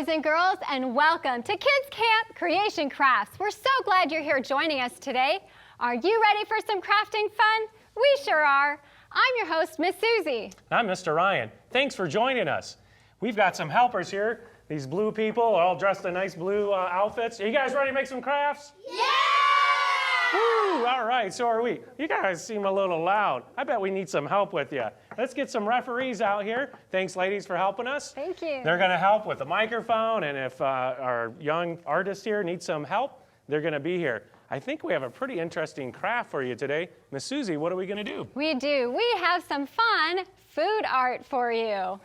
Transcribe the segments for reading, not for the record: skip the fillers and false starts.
and girls, and welcome to Kids Camp Creation Crafts. We're so glad you're here joining us today. Are you ready for some crafting fun? We sure are. I'm your host, Miss Susie. I'm Mr. Ryan. Thanks for joining us. We've got some helpers here. These blue people are all dressed in nice blue outfits. Are you guys ready to make some crafts? Yeah! Woo! All right, so are we. You guys seem a little loud. I bet we need some help with you. Let's get some referees out here. Thanks, ladies, for helping us. Thank you. They're going to help with the microphone, and if our young artists here need some help, they're going to be here. I think we have a pretty interesting craft for you today. Miss Susie, what are we going to do? We do. We have some fun food art for you.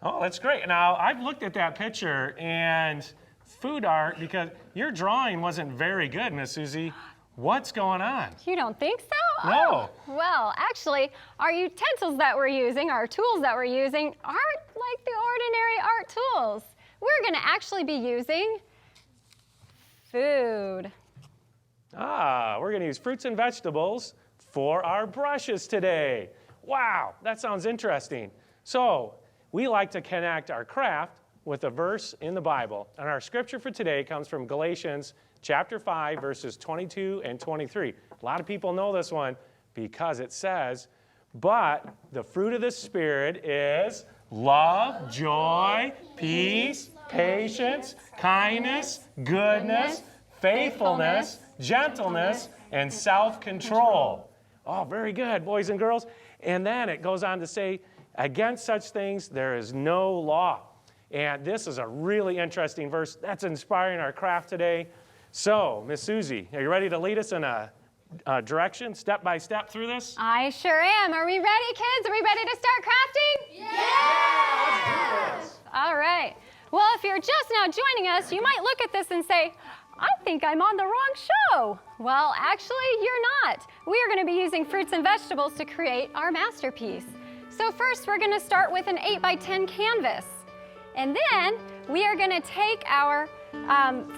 Oh, that's great. Now, I've looked at that picture, and food art, because your drawing wasn't very good, Miss Susie. What's going on? You don't think so? No. Oh, well, actually, our utensils that we're using, our tools that we're using, aren't like the ordinary art tools. We're going to actually be using food. We're going to use fruits and vegetables for our brushes today. Wow, that sounds interesting. So, we like to connect our craft with a verse in the Bible. And our scripture for today comes from Galatians chapter 5, verses 22 and 23. A lot of people know this one because it says, but the fruit of the Spirit is love, joy, peace, patience, kindness, goodness, faithfulness, gentleness, and self-control. Oh, very good, boys and girls. And then it goes on to say, against such things there is no law. And this is a really interesting verse that's inspiring our craft today. So, Miss Susie, are you ready to lead us in a direction, step by step through this? I sure am. Are we ready, kids? Are we ready to start crafting? Yeah! Let's do this. All right. Well, if you're just now joining us, you might look at this and say, I think I'm on the wrong show. Well, actually, you're not. We are going to be using fruits and vegetables to create our masterpiece. So first, we're going to start with an 8x10 canvas. And then we are going to take our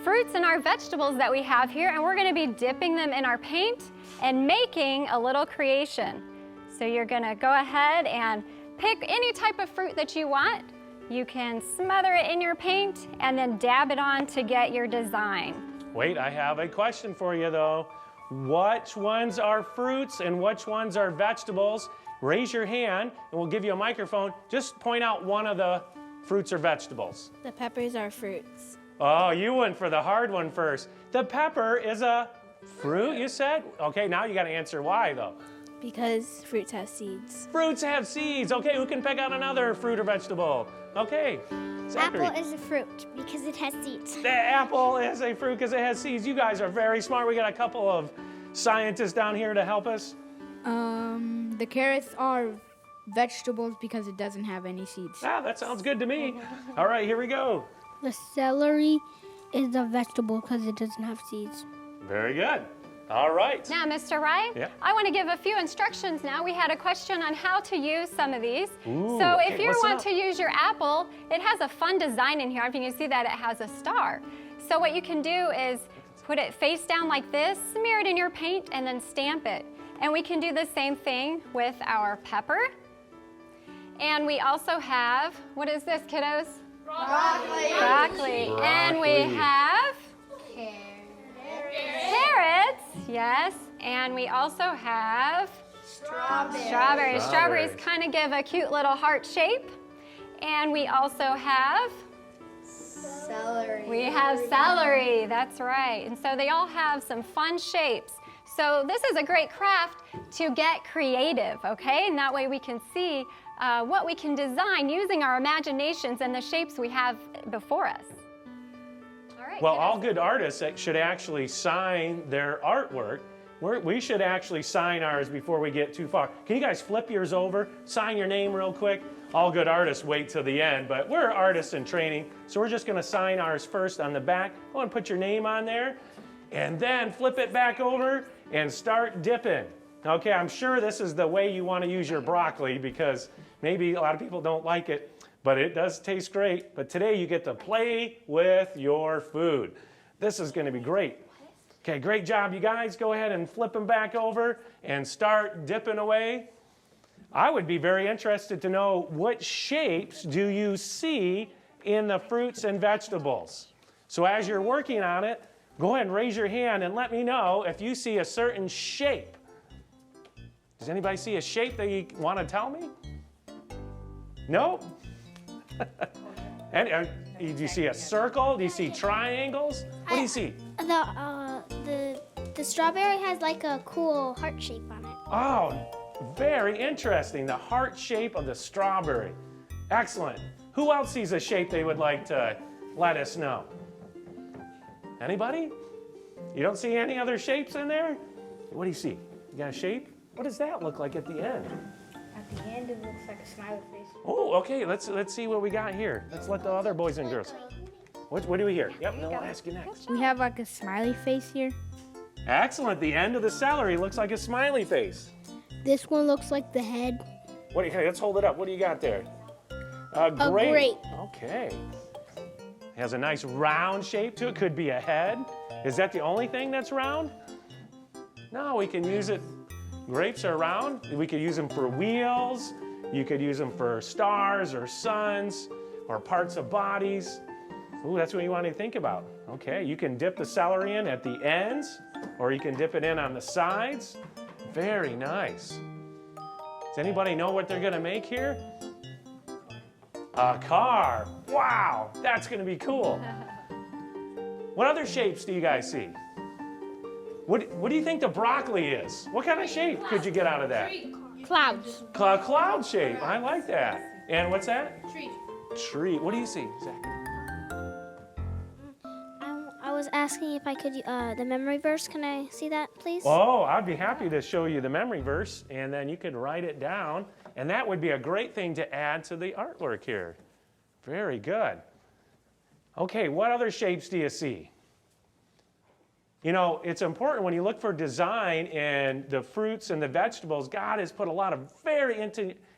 fruits and our vegetables that we have here, and we're going to be dipping them in our paint and making a little creation. So you're going to go ahead and pick any type of fruit that you want. You can smother it in your paint and then dab it on to get your design. Wait, I have a question for you, though. Which ones are fruits and which ones are vegetables? Raise your hand, and we'll give you a microphone. Just point out one of the fruits or vegetables. The peppers are fruits. Oh, you went for the hard one first. The pepper is a fruit, you said? Okay, now you got to answer why, though. Because fruits have seeds. Fruits have seeds. Okay, who can pick out another fruit or vegetable? Okay, Zachary. Apple is a fruit because it has seeds. The apple is a fruit because it has seeds. You guys are very smart. We got a couple of scientists down here to help us. The carrots are vegetables because it doesn't have any seeds. That sounds good to me. All right, here we go. The celery is a vegetable because it doesn't have seeds. Very good. All right. Now, Mr. Ryan, Yeah. I want to give a few instructions now. We had a question on how to use some of these. Ooh, so okay, if you listen want up. to use your apple, it has a fun design in here. If you can see that it has a star. So what you can do is put it face down like this, smear it in your paint, and then stamp it. And we can do the same thing with our pepper. And we also have, what is this, kiddos? Broccoli. And we have carrots, yes. And we also have strawberries. Strawberries kind of give a cute little heart shape. And we also have Celery. We have celery, that's right. And so they all have some fun shapes. So this is a great craft to get creative, okay? And that way we can see what we can design using our imaginations and the shapes we have before us. All right. Well, kiddos. all good artists should actually sign their artwork. We should actually sign ours before we get too far. Can you guys flip yours over, sign your name real quick? All good artists wait till the end, but we're artists in training, so we're just gonna sign ours first on the back. Go and put your name on there, and then flip it back over and start dipping. Okay, I'm sure this is the way you wanna use your broccoli because maybe a lot of people don't like it, but it does taste great. But today you get to play with your food. This is gonna be great. Okay, great job, you guys. Go ahead and flip them back over and start dipping away. I would be very interested to know what shapes do you see in the fruits and vegetables. So as you're working on it, go ahead and raise your hand and let me know if you see a certain shape. Does anybody see a shape that you want to tell me? No? And, do you see a circle? Do you see triangles? What do you see? The strawberry has like a cool heart shape on it. Oh, very interesting. The heart shape of the strawberry. Excellent. Who else sees a shape they would like to let us know? Anybody? You don't see any other shapes in there? What do you see? You got a shape? What does that look like at the end? At the end, it looks like a smiley face. Oh, okay. Let's see what we got here. Let's let the other boys and girls. What do we hear? Yep, no, I'll ask you next. We have like a smiley face here. Excellent. The end of the celery looks like a smiley face. This one looks like the head. Hey, let's hold it up. What do you got there? A grape. Okay. It has a nice round shape to it. Could be a head. Is that the only thing that's round? No, we can use it. Grapes are round. We could use them for wheels. You could use them for stars or suns or parts of bodies. Ooh, that's what you want to think about. Okay, you can dip the celery in at the ends, or you can dip it in on the sides. Very nice. Does anybody know what they're going to make here? A car. Wow, that's going to be cool. What other shapes do you guys see? What do you think the broccoli is? What kind of shape could you get out of that? Clouds. Cloud shape. I like that. And what's that? Tree. What do you see, Zach? I was asking if I could, the memory verse, can I see that, please? Oh, I'd be happy to show you the memory verse, and then you could write it down, and that would be a great thing to add to the artwork here. Very good. Okay, what other shapes do you see? You know, it's important when you look for design in the fruits and the vegetables, God has put a lot of very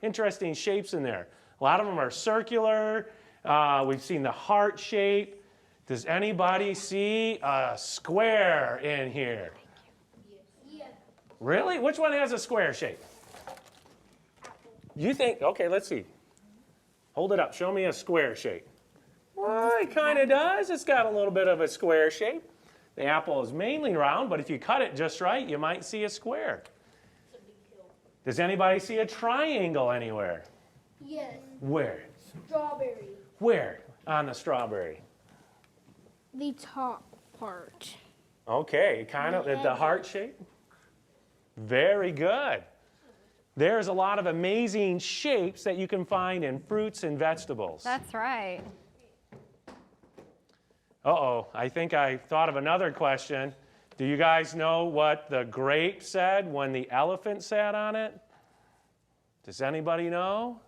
interesting shapes in there. A lot of them are circular. We've seen the heart shape. Does anybody see a square in here? Yes. Really? Which one has a square shape? You think? Okay, let's see. Hold it up. Show me a square shape. Well, it kind of does. It's got a little bit of a square shape. The apple is mainly round, but if you cut it just right, you might see a square. Does anybody see a triangle anywhere? Yes. Where? Strawberry. Where on the strawberry? The top part. Okay, kind of the heart shape. Very good. There's a lot of amazing shapes that you can find in fruits and vegetables. That's right. Uh-oh, I think I thought of another question. Do you guys know what the grape said when the elephant sat on it? Does anybody know?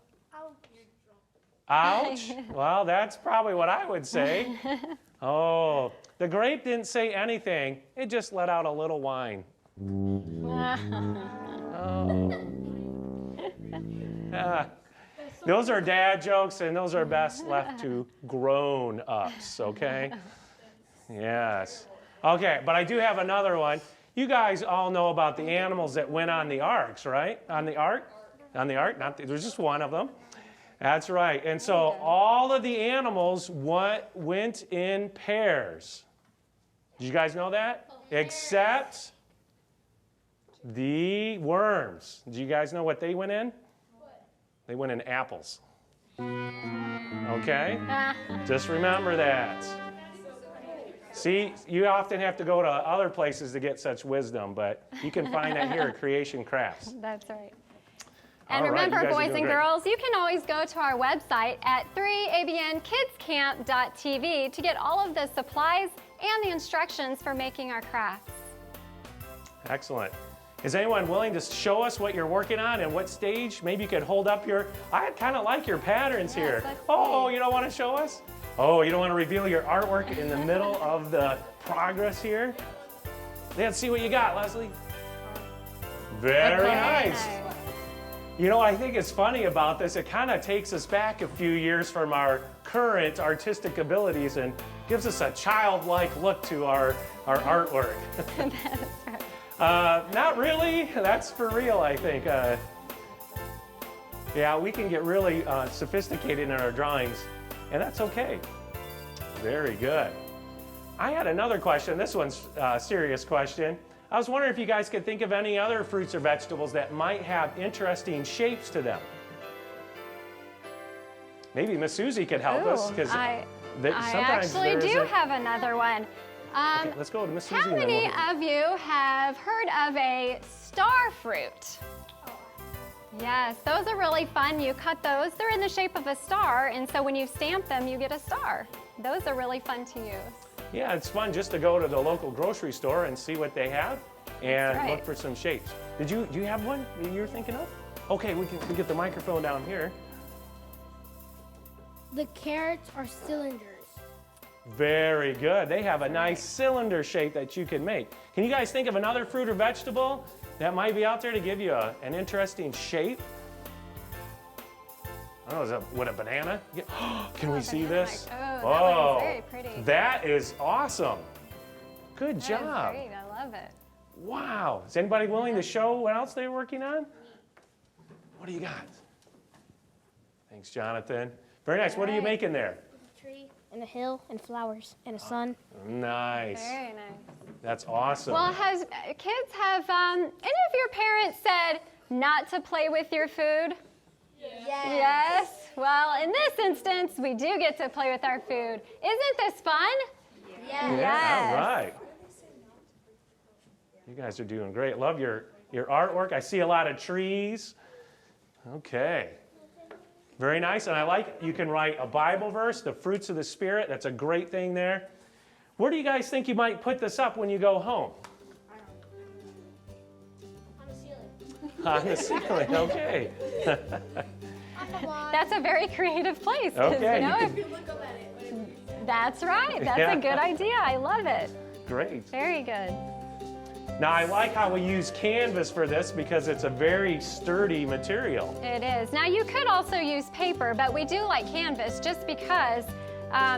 Ouch. Well, that's probably what I would say. Oh, the grape didn't say anything. It just let out a little whine. Those are dad jokes, and those are best left to grown-ups, okay? Yes. Okay, but I do have another one. You guys all know about the animals that went on the arks, right? On the ark? On the ark? There's just one of them. That's right. And so all of the animals went in pairs. Did you guys know that? Except the worms. Do you guys know what they went in? They went in apples. Okay? Just remember that. See, you often have to go to other places to get such wisdom, but you can find that here at Creation Crafts. That's right. And All right, remember, you guys are boys doing and great. girls, you can always go to our website at 3abnkidscamp.tv to get all of the supplies and the instructions for making our crafts. Excellent. Is anyone willing to show us what you're working on and what stage? Maybe you could hold up your, I kind of like your patterns here. let's Oh, see. you don't want to show us? Oh, you don't want to reveal your artwork in the middle of the progress here? Let's see what you got, Leslie. Very nice. You know, I think it's funny about this. It kind of takes us back a few years from our current artistic abilities and gives us a childlike look to our artwork. Not really. That's for real, I think. Yeah, we can get really sophisticated in our drawings. and that's okay. Very good. I had another question. This one's a serious question. I was wondering if you guys could think of any other fruits or vegetables that might have interesting shapes to them. Maybe Miss Suzi could help us, because I sometimes actually do there have another one. Okay, let's go to Miss Suzi. How many of you have heard of a star fruit? Yes, those are really fun. You cut those, they're in the shape of a star, and so when you stamp them, you get a star. Those are really fun to use. Yeah, it's fun just to go to the local grocery store and see what they have and right. look for some shapes. Do you have one that you're thinking of? Okay, we get the microphone down here. The carrots are cylinders. Very good. They have a nice cylinder shape that you can make. Can you guys think of another fruit or vegetable that might be out there to give you an interesting shape? I don't know, would a banana? Can we see this? Oh, that one is very pretty. That is awesome. Good That is job. great, I love it. Wow. Is anybody willing to show what else they're working on? What do you got? Thanks, Jonathan. Very nice. What are you making there? A tree and a hill and flowers and a sun. Nice. Very nice. That's awesome. Well, have any of your parents said not to play with your food? Yes. Well, in this instance, we do get to play with our food. Isn't this fun? Yeah, Yes. all right. You guys are doing great. Love your artwork. I see a lot of trees. Okay. Very nice. And I like you can write a Bible verse, the fruits of the Spirit. That's a great thing there. Where do you guys think you might put this up when you go home? On the ceiling. On the ceiling. Okay. That's a very creative place. 'Cause, Okay, you know, you that's right. That's Yeah. a good idea. I love it. Great. Very good. Now, I like how we use canvas for this because it's a very sturdy material. It is. Now, you could also use paper, but we do like canvas just because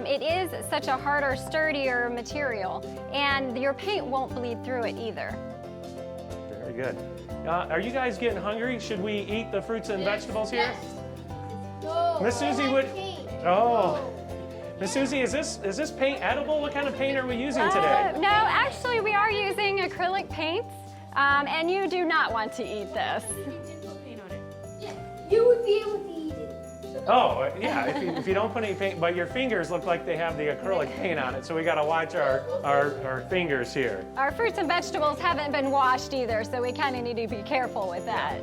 it is such a harder, sturdier material, and your paint won't bleed through it either. Very good. Are you guys getting hungry? Should we eat the fruits and vegetables here? No. Miss Suzi would. Oh, Miss Suzi, is this paint edible? What kind of paint are we using today? No, actually, we are using acrylic paints, and you do not want to eat this. You would be able to eat it. Oh, yeah. If you don't put any paint, but your fingers look like they have the acrylic paint on it, so we got to watch our fingers here. Our fruits and vegetables haven't been washed either, so we kind of need to be careful with that.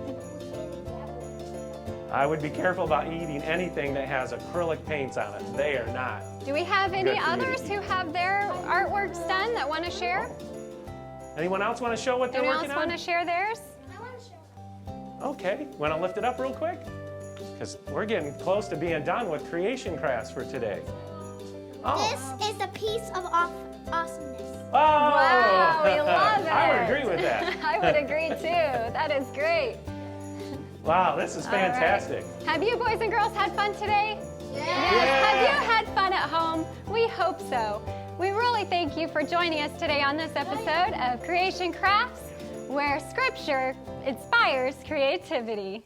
I would be careful about eating anything that has acrylic paints on it. They are not. Do we have any Good for you to others eat. who have their artworks done that want to share? Anyone else want to show what they're Anyone working else on? want to share theirs? Okay. Want to lift it up real quick? Because we're getting close to being done with creation crafts for today. Oh. This is a piece of awesomeness. Oh! Wow, we love it. I would agree with that. I would agree too. That is great. Wow, this is All right. fantastic. Have you boys and girls had fun today? Yeah. Have you had fun at home? We hope so. We really thank you for joining us today on this episode of Creation Crafts, where Scripture inspires creativity.